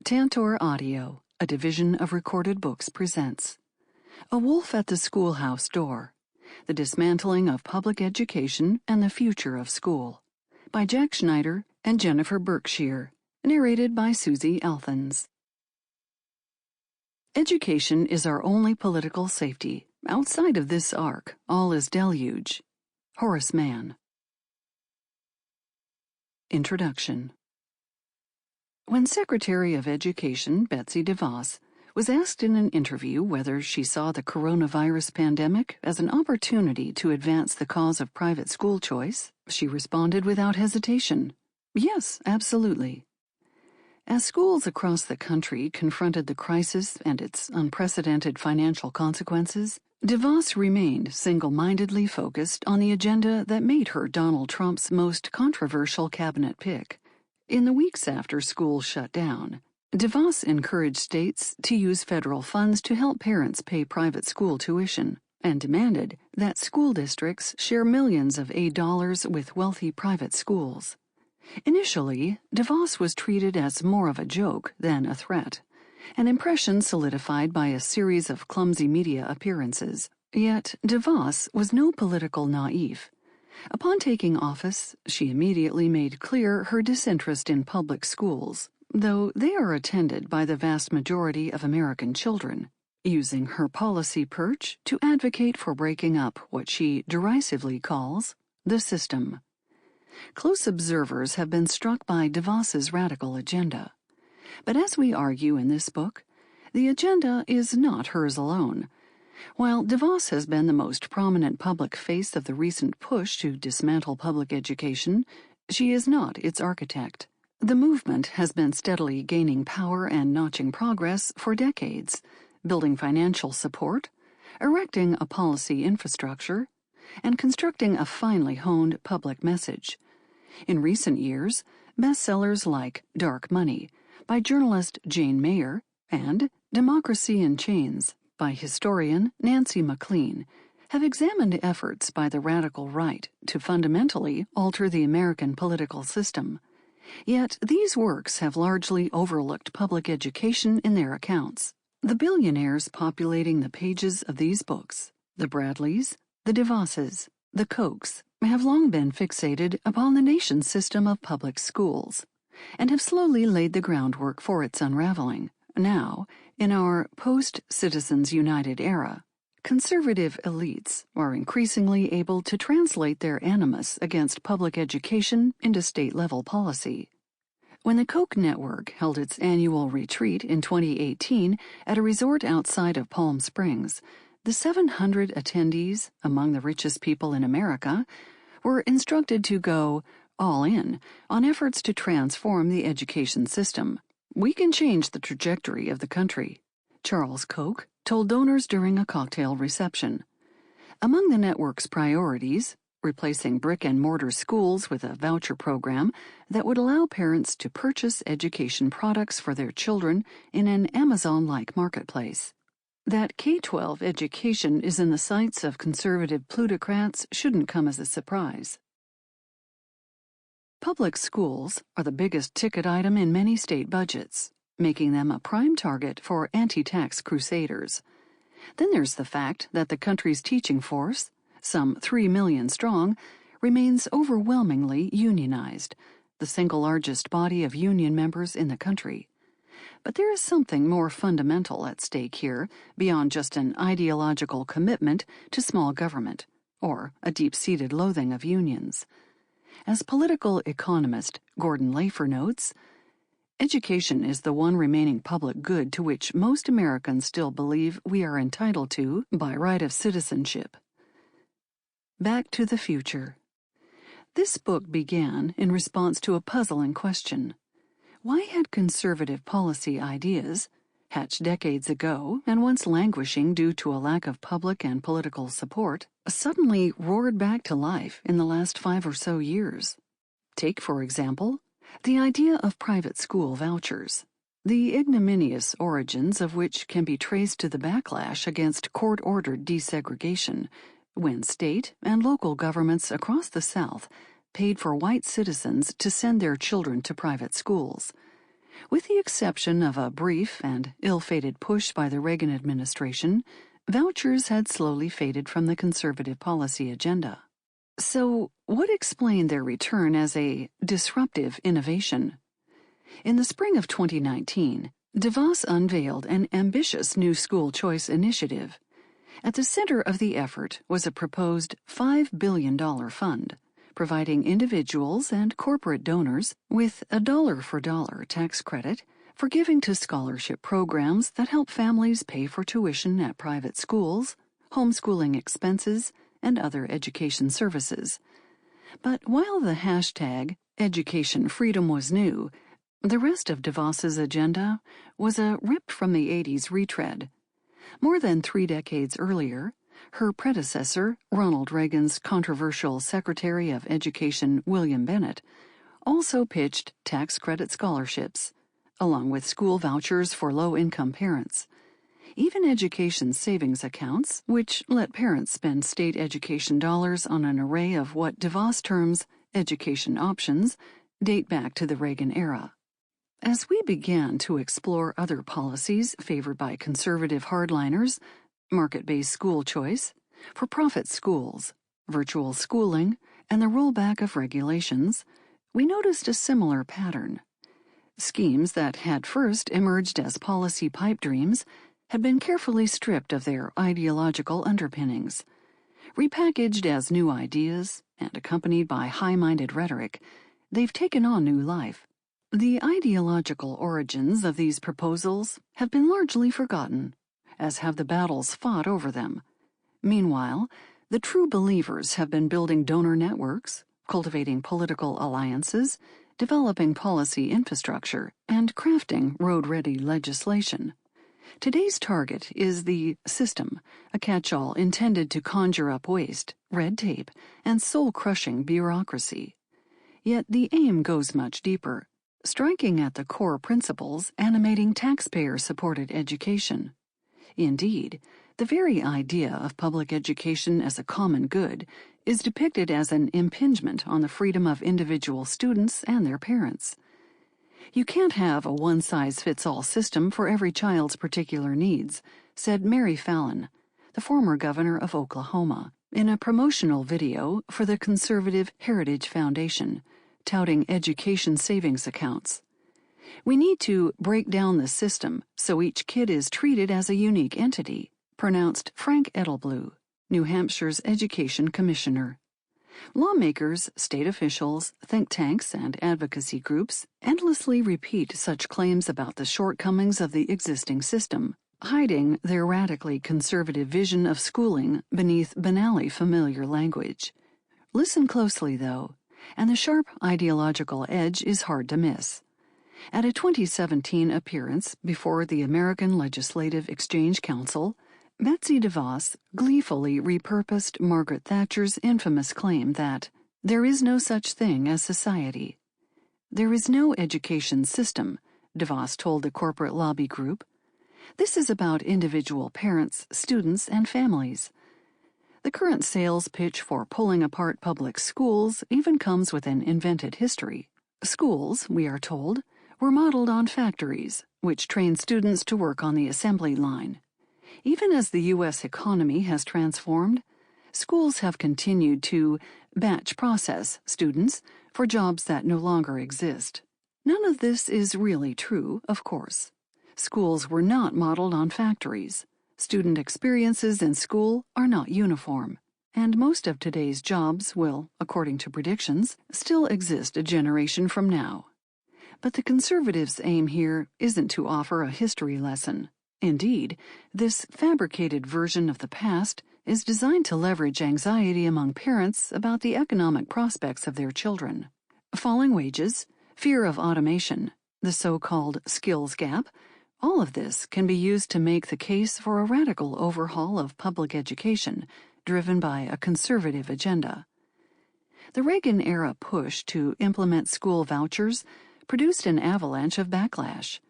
Tantor Audio, a division of Recorded Books, presents A Wolf at the Schoolhouse Door, The Dismantling of Public Education and the Future of School, by Jack Schneider and Jennifer Berkshire, narrated by Suzie Althens. Education is our only political safety. Outside of this ark, all is deluge. Horace Mann. Introduction. When Secretary of Education Betsy DeVos was asked in an interview whether she saw the coronavirus pandemic as an opportunity to advance the cause of private school choice, she responded without hesitation, "Yes, absolutely." As schools across the country confronted the crisis and its unprecedented financial consequences, DeVos remained single-mindedly focused on the agenda that made her Donald Trump's most controversial cabinet pick. In the weeks after schools shut down, DeVos encouraged states to use federal funds to help parents pay private school tuition and demanded that school districts share millions of aid dollars with wealthy private schools. Initially, DeVos was treated as more of a joke than a threat, an impression solidified by a series of clumsy media appearances. Yet DeVos was no political naive. Upon taking office, she immediately made clear her disinterest in public schools, though they are attended by the vast majority of American children, using her policy perch to advocate for breaking up what she derisively calls the system. Close observers have been struck by DeVos's radical agenda. But as we argue in this book, the agenda is not hers alone. While DeVos has been the most prominent public face of the recent push to dismantle public education, she is not its architect. The movement has been steadily gaining power and notching progress for decades, building financial support, erecting a policy infrastructure, and constructing a finely honed public message. In recent years, bestsellers like Dark Money by journalist Jane Mayer and Democracy in Chains by historian Nancy MacLean have examined efforts by the radical right to fundamentally alter the American political system. Yet these works have largely overlooked public education in their accounts. The billionaires populating the pages of these books, the Bradleys, the DeVosses, the Kochs, have long been fixated upon the nation's system of public schools, and have slowly laid the groundwork for its unraveling. Now, in our post-Citizens United era, conservative elites are increasingly able to translate their animus against public education into state-level policy. When the Koch network held its annual retreat in 2018 at a resort outside of Palm Springs, the 700 attendees, among the richest people in America, were instructed to go all in on efforts to transform the education system. "We can change the trajectory of the country," Charles Koch told donors during a cocktail reception. Among the network's priorities, replacing brick-and-mortar schools with a voucher program that would allow parents to purchase education products for their children in an Amazon-like marketplace. That K-12 education is in the sights of conservative plutocrats shouldn't come as a surprise. Public schools are the biggest ticket item in many state budgets, making them a prime target for anti-tax crusaders. Then there's the fact that the country's teaching force, some 3 million strong, remains overwhelmingly unionized, the single largest body of union members in the country. But there is something more fundamental at stake here beyond just an ideological commitment to small government, or a deep-seated loathing of unions. As political economist Gordon Lafer notes, education is the one remaining public good to which most Americans still believe we are entitled to by right of citizenship. Back to the Future. This book began in response to a puzzling question. Why had conservative policy ideas, hatched decades ago and once languishing due to a lack of public and political support, suddenly roared back to life in the last 5 or so years? Take, for example, the idea of private school vouchers, the ignominious origins of which can be traced to the backlash against court-ordered desegregation, when state and local governments across the South paid for white citizens to send their children to private schools. With the exception of a brief and ill-fated push by the Reagan administration, vouchers had slowly faded from the conservative policy agenda. So, what explained their return as a disruptive innovation? In the spring of 2019, DeVos unveiled an ambitious new school choice initiative. At the center of the effort was a proposed $5 billion fund, providing individuals and corporate donors with a dollar-for-dollar tax credit for giving to scholarship programs that help families pay for tuition at private schools, homeschooling expenses, and other education services. But while the hashtag education freedom was new, the rest of DeVos's agenda was a ripped-from-the-80s retread. More than 3 decades earlier, her predecessor, Ronald Reagan's controversial Secretary of Education William Bennett, also pitched tax credit scholarships, along with school vouchers for low-income parents. Even education savings accounts, which let parents spend state education dollars on an array of what DeVos terms education options, date back to the Reagan era. As we began to explore other policies favored by conservative hardliners, market-based school choice, for-profit schools, virtual schooling, and the rollback of regulations, we noticed a similar pattern. Schemes that had first emerged as policy pipe dreams had been carefully stripped of their ideological underpinnings. Repackaged as new ideas and accompanied by high-minded rhetoric, they've taken on new life. The ideological origins of these proposals have been largely forgotten, as have the battles fought over them. Meanwhile, the true believers have been building donor networks, cultivating political alliances, developing policy infrastructure, and crafting road-ready legislation. Today's target is the system, a catch-all intended to conjure up waste, red tape, and soul-crushing bureaucracy. Yet the aim goes much deeper, striking at the core principles animating taxpayer-supported education. Indeed, the very idea of public education as a common good is depicted as an impingement on the freedom of individual students and their parents. You can't have a one-size-fits-all system for every child's particular needs, said Mary Fallon, the former governor of Oklahoma, in a promotional video for the conservative Heritage Foundation, touting education savings accounts. We need to break down the system so each kid is treated as a unique entity, pronounced Frank Edelblue, New Hampshire's education commissioner. Lawmakers, state officials, think tanks, and advocacy groups endlessly repeat such claims about the shortcomings of the existing system, hiding their radically conservative vision of schooling beneath banally familiar language. Listen closely, though, and the sharp ideological edge is hard to miss. At a 2017 appearance before the American Legislative Exchange Council, Betsy DeVos gleefully repurposed Margaret Thatcher's infamous claim that there is no such thing as society. There is no education system, DeVos told the corporate lobby group. This is about individual parents, students, and families. The current sales pitch for pulling apart public schools even comes with an invented history. Schools, we are told, were modeled on factories, which trained students to work on the assembly line. Even as the U.S. economy has transformed, schools have continued to batch process students for jobs that no longer exist. None of this is really true, of course. Schools were not modeled on factories. Student experiences in school are not uniform, and most of today's jobs will, according to predictions, still exist a generation from now. But the conservatives' aim here isn't to offer a history lesson. Indeed, this fabricated version of the past is designed to leverage anxiety among parents about the economic prospects of their children. Falling wages, fear of automation, the so-called skills gap, all of this can be used to make the case for a radical overhaul of public education, driven by a conservative agenda. The Reagan-era push to implement school vouchers produced an avalanche of backlash.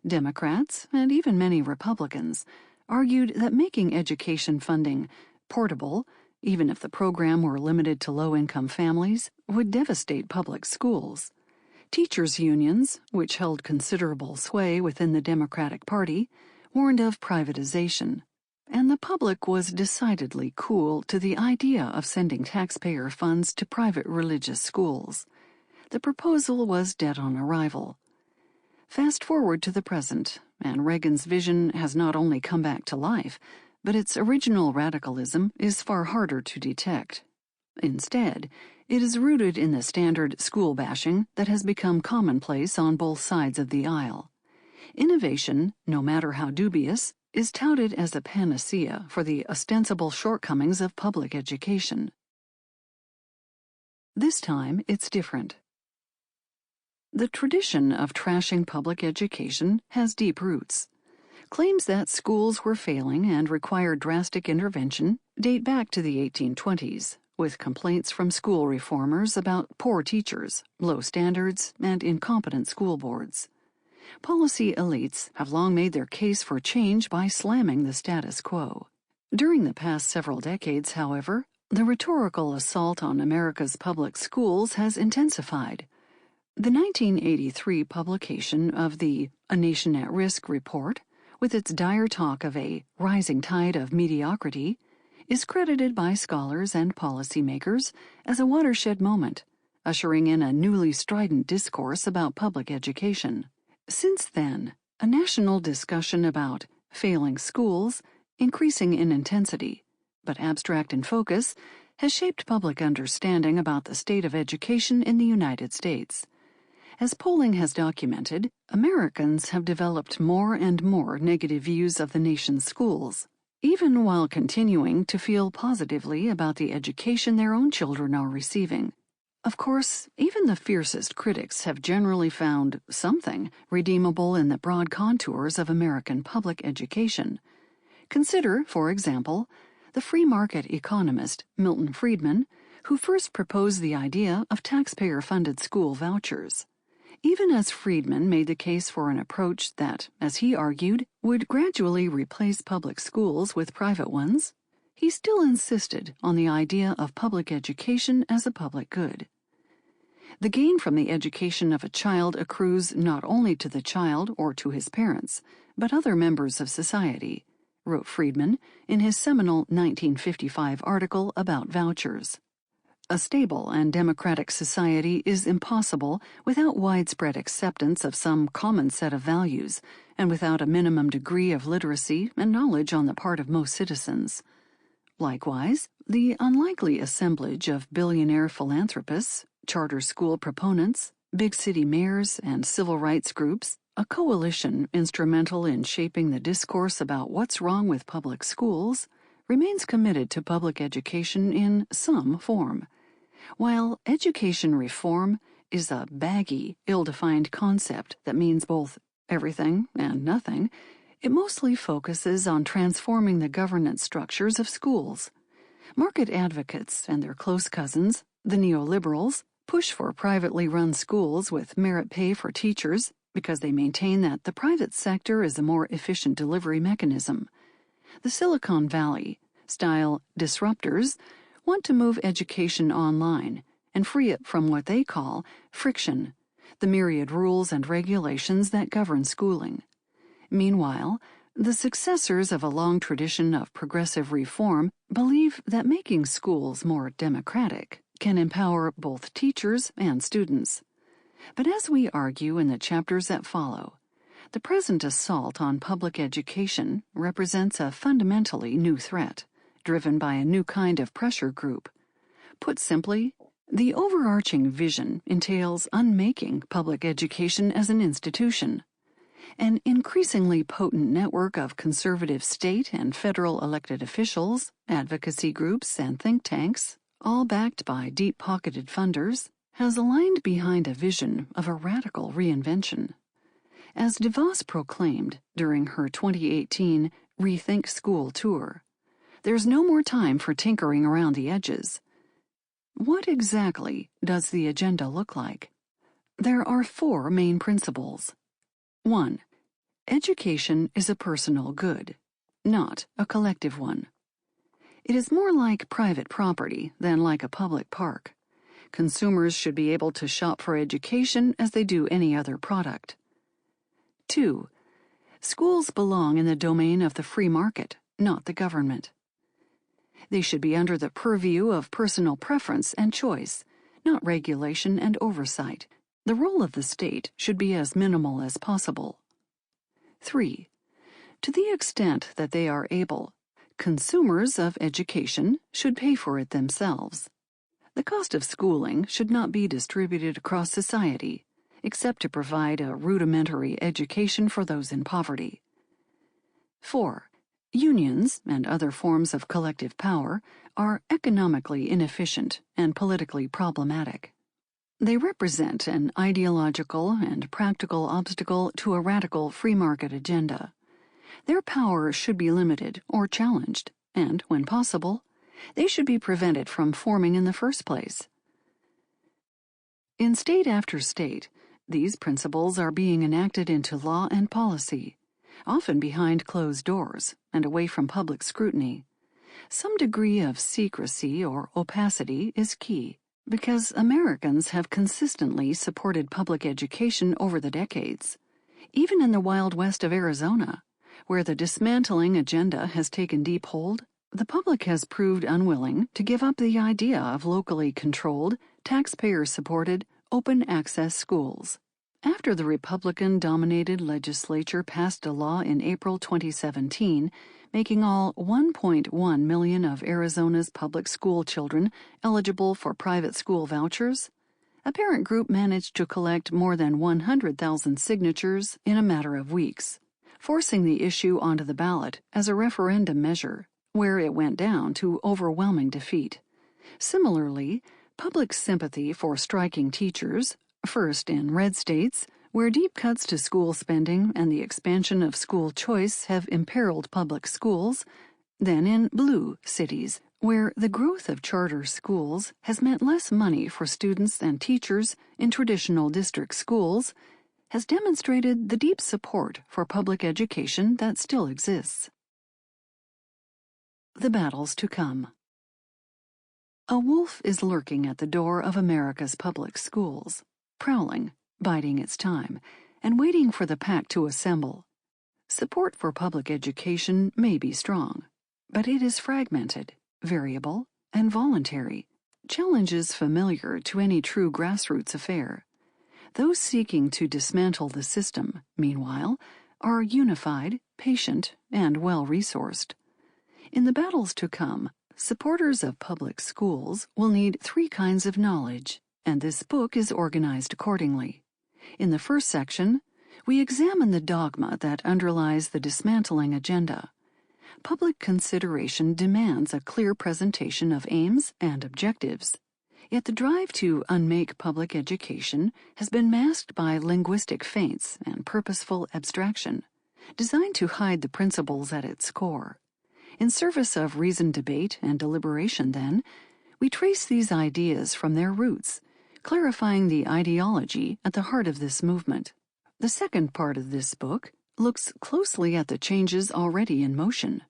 Democrats, and even many Republicans, argued that making education funding portable, even if the program were limited to low-income families, would devastate public schools. Teachers' unions, which held considerable sway within the Democratic Party, warned of privatization, and the public was decidedly cool to the idea of sending taxpayer funds to private religious schools. The proposal was dead on arrival. Fast forward to the present, and Reagan's vision has not only come back to life, but its original radicalism is far harder to detect. Instead, it is rooted in the standard school bashing that has become commonplace on both sides of the aisle. Innovation, no matter how dubious, is touted as a panacea for the ostensible shortcomings of public education. This time, it's different. The tradition of trashing public education has deep roots. Claims that schools were failing and required drastic intervention date back to the 1820s, with complaints from school reformers about poor teachers, low standards, and incompetent school boards. Policy elites have long made their case for change by slamming the status quo. During the past several decades, however, the rhetorical assault on America's public schools has intensified. The 1983 publication of the A Nation at Risk report, with its dire talk of a rising tide of mediocrity, is credited by scholars and policymakers as a watershed moment, ushering in a newly strident discourse about public education. Since then, a national discussion about failing schools, increasing in intensity, but abstract in focus, has shaped public understanding about the state of education in the United States. As polling has documented, Americans have developed more and more negative views of the nation's schools, even while continuing to feel positively about the education their own children are receiving. Of course, even the fiercest critics have generally found something redeemable in the broad contours of American public education. Consider, for example, the free market economist Milton Friedman, who first proposed the idea of taxpayer-funded school vouchers. Even as Friedman made the case for an approach that, as he argued, would gradually replace public schools with private ones, he still insisted on the idea of public education as a public good. The gain from the education of a child accrues not only to the child or to his parents, but other members of society, wrote Friedman in his seminal 1955 article about vouchers. A stable and democratic society is impossible without widespread acceptance of some common set of values, and without a minimum degree of literacy and knowledge on the part of most citizens. Likewise, the unlikely assemblage of billionaire philanthropists, charter school proponents, big city mayors, and civil rights groups, a coalition instrumental in shaping the discourse about what's wrong with public schools, remains committed to public education in some form. While education reform is a baggy, ill-defined concept that means both everything and nothing, it mostly focuses on transforming the governance structures of schools. Market advocates and their close cousins, the neoliberals, push for privately run schools with merit pay for teachers because they maintain that the private sector is a more efficient delivery mechanism. The Silicon Valley-style disruptors want to move education online and free it from what they call friction, the myriad rules and regulations that govern schooling. Meanwhile, the successors of a long tradition of progressive reform believe that making schools more democratic can empower both teachers and students. But as we argue in the chapters that follow, the present assault on public education represents a fundamentally new threat, driven by a new kind of pressure group. Put simply, the overarching vision entails unmaking public education as an institution. An increasingly potent network of conservative state and federal elected officials, advocacy groups, and think tanks, all backed by deep-pocketed funders, has aligned behind a vision of a radical reinvention. As DeVos proclaimed during her 2018 Rethink School tour, there's no more time for tinkering around the edges. What exactly does the agenda look like? There are 4 main principles. 1. Education is a personal good, not a collective one. It is more like private property than like a public park. consumers should be able to shop for education as they do any other product. 2. Schools belong in the domain of the free market, not the government. They should be under the purview of personal preference and choice, not regulation and oversight. The role of the state should be as minimal as possible. 3. To the extent that they are able, consumers of education should pay for it themselves. The cost of schooling should not be distributed across society, except to provide a rudimentary education for those in poverty. 4. Unions and other forms of collective power are economically inefficient and politically problematic. They represent an ideological and practical obstacle to a radical free market agenda. Their power should be limited or challenged, and, when possible, they should be prevented from forming in the first place. In state after state, these principles are being enacted into law and policy, often behind closed doors and away from public scrutiny. Some degree of secrecy or opacity is key, because Americans have consistently supported public education over the decades. Even in the Wild West of Arizona, where the dismantling agenda has taken deep hold, the public has proved unwilling to give up the idea of locally controlled, taxpayer-supported, open-access schools. After the Republican-dominated legislature passed a law in April 2017, making all 1.1 million of Arizona's public school children eligible for private school vouchers, a parent group managed to collect more than 100,000 signatures in a matter of weeks, forcing the issue onto the ballot as a referendum measure, where it went down to overwhelming defeat. Similarly, public sympathy for striking teachers, first in red states, where deep cuts to school spending and the expansion of school choice have imperiled public schools, then in blue cities, where the growth of charter schools has meant less money for students and teachers in traditional district schools, has demonstrated the deep support for public education that still exists. The battles to come. A wolf is lurking at the door of America's public schools, prowling, biding its time, and waiting for the pack to assemble. Support for public education may be strong, but it is fragmented, variable, and voluntary, challenges familiar to any true grassroots affair. Those seeking to dismantle the system, meanwhile, are unified, patient, and well-resourced. In the battles to come, supporters of public schools will need 3 kinds of knowledge, and this book is organized accordingly. In the first section, we examine the dogma that underlies the dismantling agenda. Public consideration demands a clear presentation of aims and objectives. Yet the drive to unmake public education has been masked by linguistic feints and purposeful abstraction, designed to hide the principles at its core. In service of reasoned debate and deliberation, then, we trace these ideas from their roots, clarifying the ideology at the heart of this movement. The second part of this book looks closely at the changes already in motion.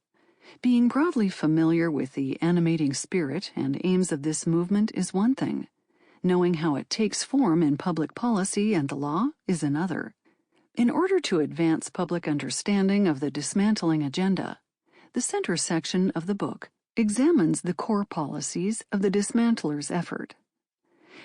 Being broadly familiar with the animating spirit and aims of this movement is one thing. Knowing how it takes form in public policy and the law is another. In order to advance public understanding of the dismantling agenda, the center section of the book examines the core policies of the dismantlers' effort.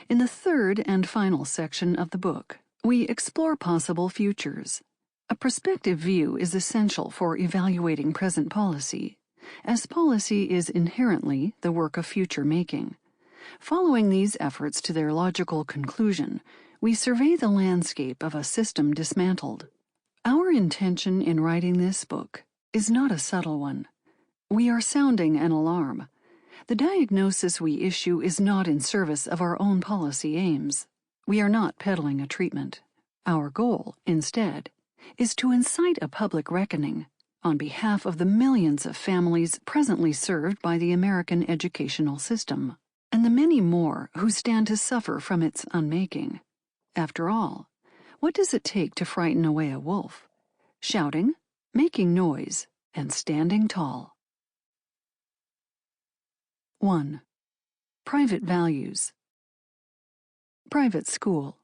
In the third and final section of the book, we explore possible futures. A prospective view is essential for evaluating present policy, as policy is inherently the work of future making. Following these efforts to their logical conclusion, we survey the landscape of a system dismantled. Our intention in writing this book is not a subtle one. We are sounding an alarm. The diagnosis we issue is not in service of our own policy aims. We are not peddling a treatment. Our goal, instead, is to incite a public reckoning on behalf of the millions of families presently served by the American educational system, and the many more who stand to suffer from its unmaking. After all, what does it take to frighten away a wolf? Shouting, making noise, and standing tall. 1. Private values. Private school.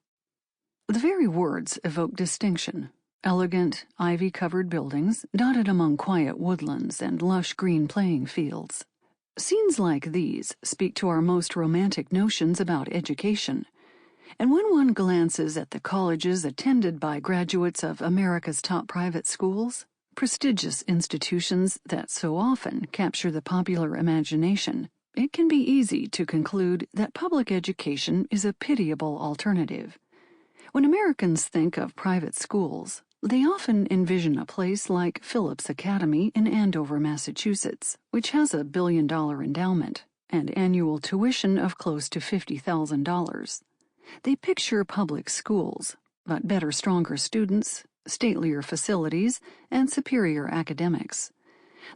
The very words evoke distinction. Elegant, ivy-covered buildings dotted among quiet woodlands and lush green playing fields. Scenes like these speak to our most romantic notions about education. And when one glances at the colleges attended by graduates of America's top private schools, prestigious institutions that so often capture the popular imagination, it can be easy to conclude that public education is a pitiable alternative. When Americans think of private schools, they often envision a place like Phillips Academy in Andover, Massachusetts, which has a $1 billion endowment and annual tuition of close to $50,000. They picture public schools, but better, stronger students, statelier facilities, and superior academics.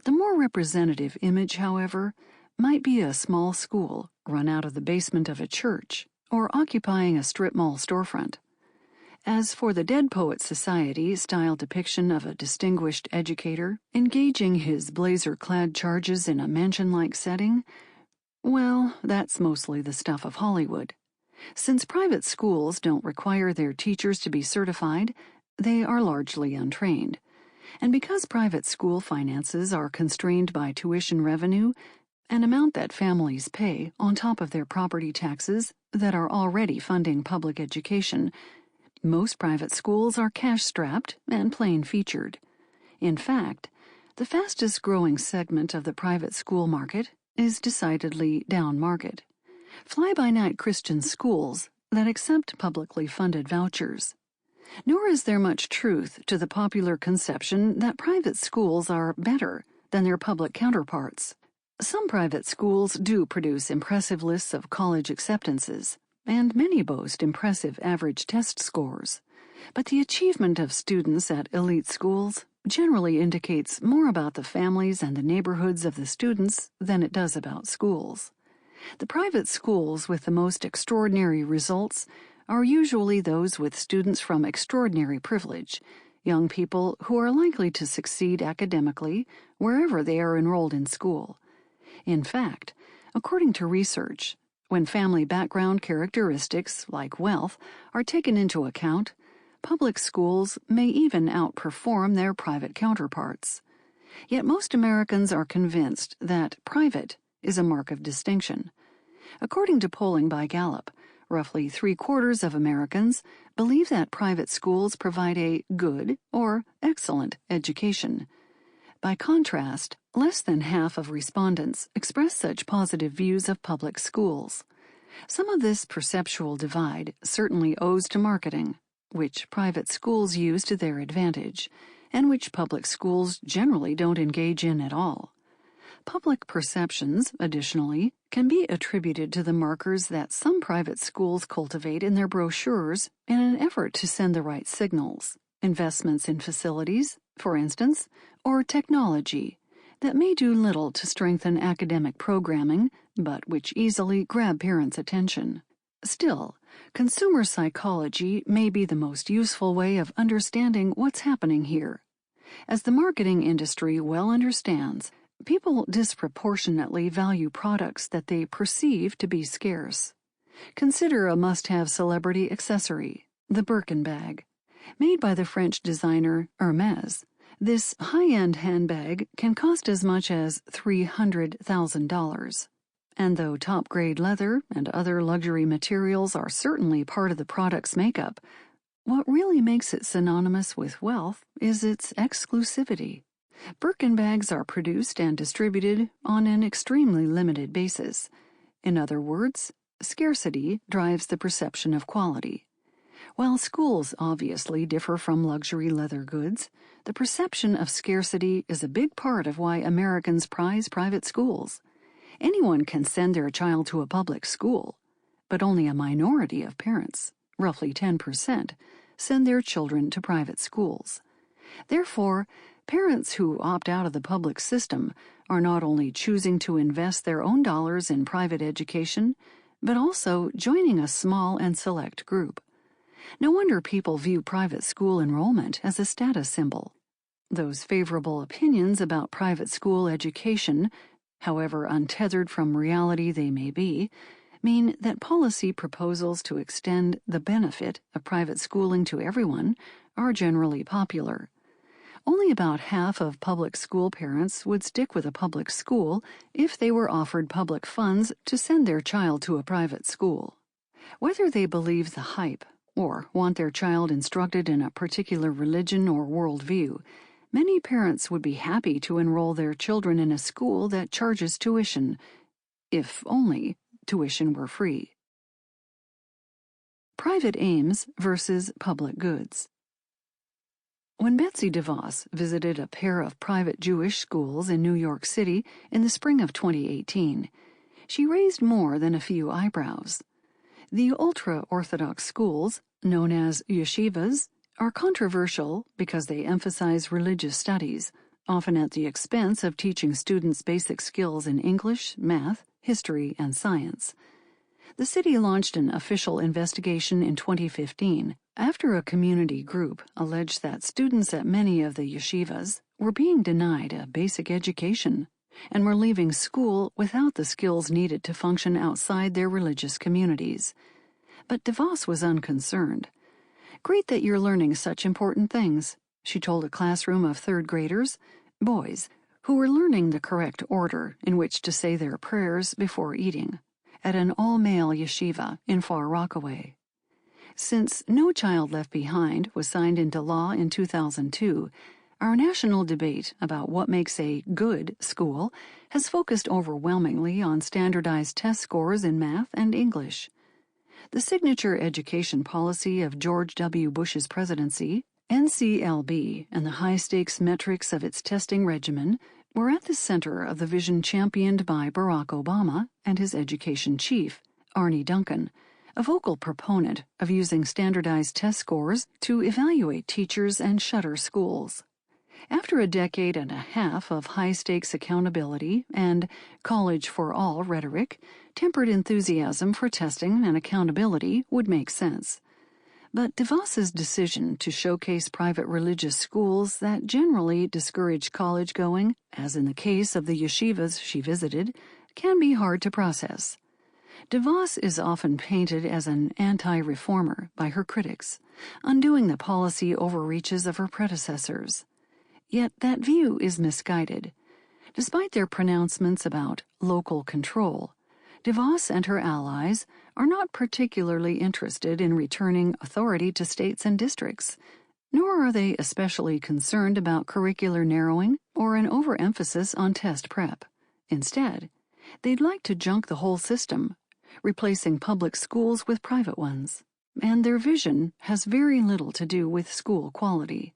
The more representative image, however, might be a small school run out of the basement of a church or occupying a strip mall storefront. As for the Dead Poets Society-style depiction of a distinguished educator engaging his blazer-clad charges in a mansion-like setting, well, that's mostly the stuff of Hollywood. Since private schools don't require their teachers to be certified, they are largely untrained. And because private school finances are constrained by tuition revenue, an amount that families pay on top of their property taxes that are already funding public education, most private schools are cash-strapped and plain-featured. In fact, the fastest-growing segment of the private school market is decidedly down-market. Fly-by-night Christian schools that accept publicly funded vouchers. Nor is there much truth to the popular conception that private schools are better than their public counterparts. Some private schools do produce impressive lists of college acceptances, and many boast impressive average test scores. But the achievement of students at elite schools generally indicates more about the families and the neighborhoods of the students than it does about schools. The private schools with the most extraordinary results are usually those with students from extraordinary privilege, young people who are likely to succeed academically wherever they are enrolled in school. In fact, according to research, when family background characteristics, like wealth, are taken into account, public schools may even outperform their private counterparts. Yet most Americans are convinced that private is a mark of distinction. According to polling by Gallup, roughly 3/4 of Americans believe that private schools provide a good or excellent education. By contrast, less than half of respondents express such positive views of public schools. Some of this perceptual divide certainly owes to marketing, which private schools use to their advantage, and which public schools generally don't engage in at all. Public perceptions, additionally, can be attributed to the markers that some private schools cultivate in their brochures in an effort to send the right signals. Investments in facilities, for instance, or technology, that may do little to strengthen academic programming, but which easily grab parents' attention. Still, consumer psychology may be the most useful way of understanding what's happening here. As the marketing industry well understands, people disproportionately value products that they perceive to be scarce. Consider a must-have celebrity accessory, the Birkin bag. Made by the French designer Hermès, this high-end handbag can cost as much as $300,000. And though top-grade leather and other luxury materials are certainly part of the product's makeup, what really makes it synonymous with wealth is its exclusivity. Birkin bags are produced and distributed on an extremely limited basis. In other words, scarcity drives the perception of quality. While schools obviously differ from luxury leather goods, the perception of scarcity is a big part of why Americans prize private schools. Anyone can send their child to a public school, but only a minority of parents, roughly 10%, send their children to private schools. Therefore, parents who opt out of the public system are not only choosing to invest their own dollars in private education, but also joining a small and select group. No wonder people view private school enrollment as a status symbol. Those favorable opinions about private school education, however untethered from reality they may be, mean that policy proposals to extend the benefit of private schooling to everyone are generally popular. Only about half of public school parents would stick with a public school if they were offered public funds to send their child to a private school. Whether they believe the hype or want their child instructed in a particular religion or worldview, many parents would be happy to enroll their children in a school that charges tuition, if only tuition were free. Private aims versus public goods. When Betsy DeVos visited a pair of private Jewish schools in New York City in the spring of 2018, she raised more than a few eyebrows. The ultra-Orthodox schools, known as yeshivas, are controversial because they emphasize religious studies, often at the expense of teaching students basic skills in English, math, history, and science. The city launched an official investigation in 2015 after a community group alleged that students at many of the yeshivas were being denied a basic education and were leaving school without the skills needed to function outside their religious communities. But DeVos was unconcerned. "Great that you're learning such important things," she told a classroom of third graders, boys, who were learning the correct order in which to say their prayers before eating, at an all-male yeshiva in Far Rockaway. Since No Child Left Behind was signed into law in 2002, our national debate about what makes a good school has focused overwhelmingly on standardized test scores in math and English. The signature education policy of George W. Bush's presidency, NCLB, and the high-stakes metrics of its testing regimen were at the center of the vision championed by Barack Obama and his education chief, Arne Duncan, a vocal proponent of using standardized test scores to evaluate teachers and shutter schools. After a decade and a half of high-stakes accountability and college-for-all rhetoric, tempered enthusiasm for testing and accountability would make sense. But DeVos's decision to showcase private religious schools that generally discourage college-going, as in the case of the yeshivas she visited, can be hard to process. DeVos is often painted as an anti-reformer by her critics, undoing the policy overreaches of her predecessors. Yet that view is misguided. Despite their pronouncements about local control, DeVos and her allies are not particularly interested in returning authority to states and districts, nor are they especially concerned about curricular narrowing or an overemphasis on test prep. Instead, they'd like to junk the whole system, replacing public schools with private ones, and their vision has very little to do with school quality.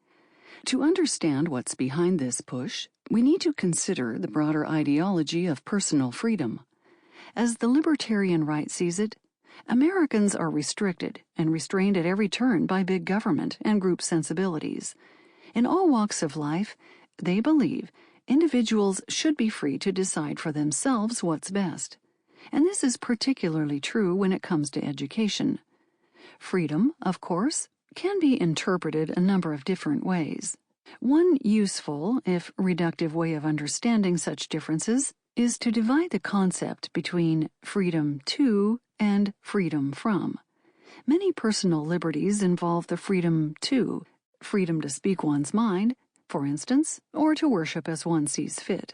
To understand what's behind this push, we need to consider the broader ideology of personal freedom. As the libertarian right sees it, Americans are restricted and restrained at every turn by big government and group sensibilities. In all walks of life, they believe individuals should be free to decide for themselves what's best. And this is particularly true when it comes to education. Freedom, of course, can be interpreted a number of different ways. One useful, if reductive way of understanding such differences is to divide the concept between freedom to and freedom from. Many personal liberties involve the freedom to speak one's mind, for instance, or to worship as one sees fit.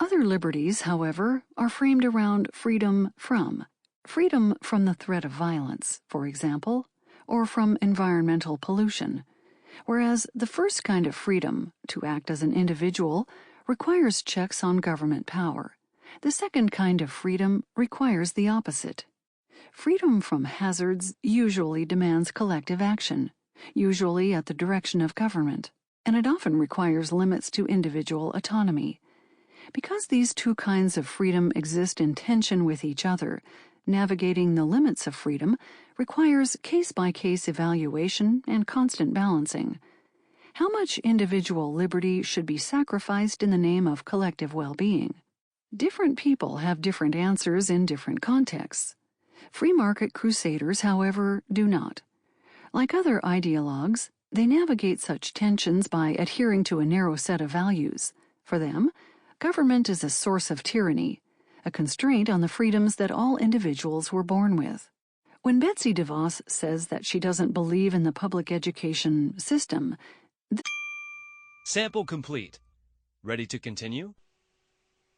Other liberties, however, are framed around freedom from the threat of violence, for example, or from environmental pollution, whereas the first kind of freedom, to act as an individual, requires checks on government power. The second kind of freedom requires the opposite. Freedom from hazards usually demands collective action, usually at the direction of government, and it often requires limits to individual autonomy. Because these two kinds of freedom exist in tension with each other, navigating the limits of freedom requires case-by-case evaluation and constant balancing. How much individual liberty should be sacrificed in the name of collective well-being? Different people have different answers in different contexts. Free market crusaders, however, do not. Like other ideologues, they navigate such tensions by adhering to a narrow set of values. For them, government is a source of tyranny. a constraint on the freedoms that all individuals were born with. When Betsy DeVos says that she doesn't believe in the public education system, Sample complete. Ready to continue?